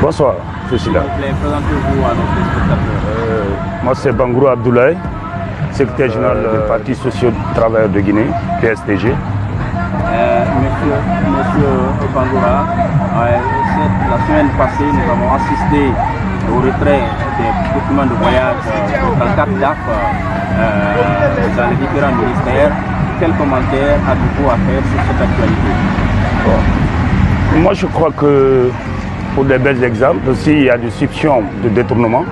Bonsoir, je suis là. Présentez-vous à nos téléspectateurs. Moi, c'est Bangourou Abdoulaye, secrétaire général du Parti Socio-Travailleur de Guinée, PSTG. Monsieur Bangoura, la semaine passée, nous avons assisté au retrait des documents de voyage dans le cadre DAF dans les différents ministères. Quel commentaire avez-vous à faire sur cette actualité? Moi, je crois que pour des bels exemples, s'il y a des soupçons de détournement,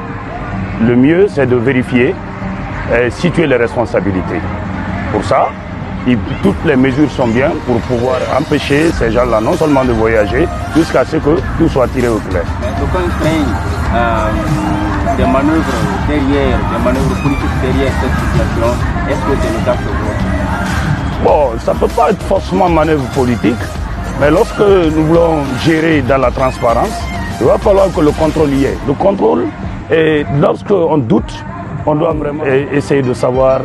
le mieux, c'est de vérifier et situer les responsabilités. Pour ça, toutes les mesures sont bien pour pouvoir empêcher ces gens-là non seulement de voyager, jusqu'à ce que tout soit tiré au clair. Mais d'aucuns craignent des manœuvres derrière, des manœuvres politiques derrière cette situation. Est-ce que c'est le cas pour vous? Bon, ça ne peut pas être forcément manœuvre politique, mais lorsque nous voulons gérer dans la transparence, il va falloir que le contrôle y ait. Le contrôle, et lorsqu'on doute, on doit vraiment essayer de savoir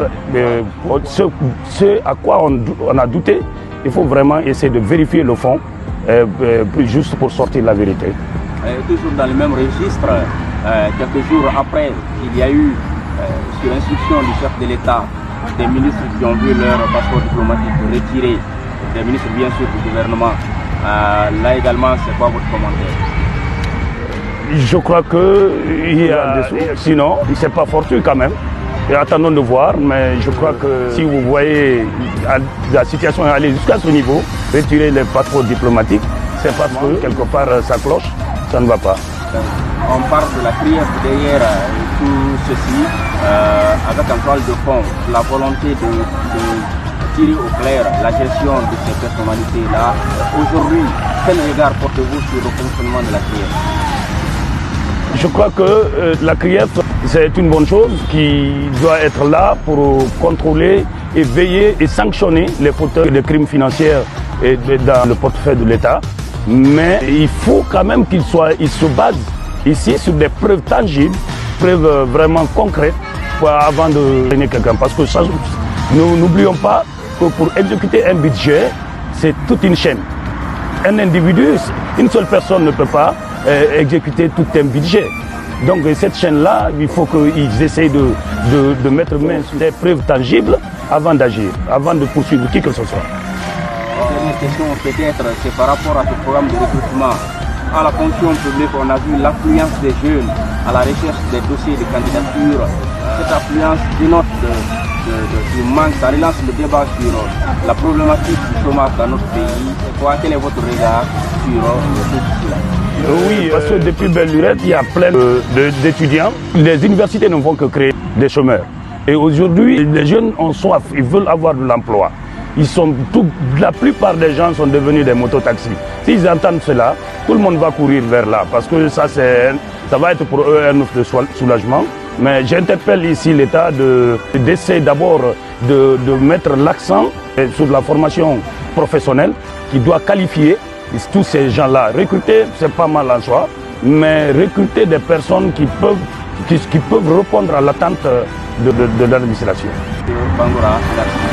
ce à quoi on a douté. Il faut vraiment essayer de vérifier le fond, juste pour sortir la vérité. Toujours dans le même registre, quelques jours après, il y a eu, sur instruction du chef de l'État, des ministres qui ont vu leur passeport diplomatique retiré, des ministres bien sûr du gouvernement. Là également, c'est quoi votre commentaire? Je crois qu'il y a des sous, sinon c'est pas fortuit quand même. Et attendons de voir, mais je crois que si vous voyez la situation est allée jusqu'à ce niveau, retirer les passeports diplomatiques, c'est parce que quelque part ça cloche, ça ne va pas. On parle de la prière derrière tout ceci, avec un toile de fond, la volonté de tirer au clair la gestion de ces personnalités-là. Aujourd'hui, quel regard portez-vous sur le fonctionnement de la prière? Je crois que la CRIEF, c'est une bonne chose qui doit être là pour contrôler et veiller et sanctionner les fauteurs de crimes financiers dans le portefeuille de l'État. Mais il faut quand même qu'il se base ici sur des preuves tangibles, preuves vraiment concrètes avant de gagner quelqu'un. Parce que nous n'oublions pas que pour exécuter un budget, c'est toute une chaîne. Un individu, une seule personne ne peut pas exécuter tout un budget. Donc cette chaîne-là, il faut qu'ils essayent de mettre main sur des preuves tangibles avant d'agir, avant de poursuivre qui que ce soit. Dernière question peut-être, c'est par rapport à ce programme de recrutement. À la fonction publique, on a vu l'affluence des jeunes à la recherche des dossiers de candidature. Cette affluence dénote du manque, ça relance le débat sur la problématique du chômage dans notre pays. Quel est votre regard sur tout cela? Oui, parce que depuis belle lurette, il y a plein d'étudiants. Les universités ne font que créer des chômeurs. Et aujourd'hui, les jeunes ont soif, ils veulent avoir de l'emploi. La plupart des gens sont devenus des mototaxis. S'ils entendent cela, tout le monde va courir vers là, parce que ça va être pour eux un offre de soulagement. Mais j'interpelle ici l'État d'essayer d'abord de mettre l'accent sur la formation professionnelle qui doit qualifier tous ces gens-là. Recruter, c'est pas mal en soi, mais recruter des personnes qui peuvent répondre à l'attente de l'administration. Bangoura, merci.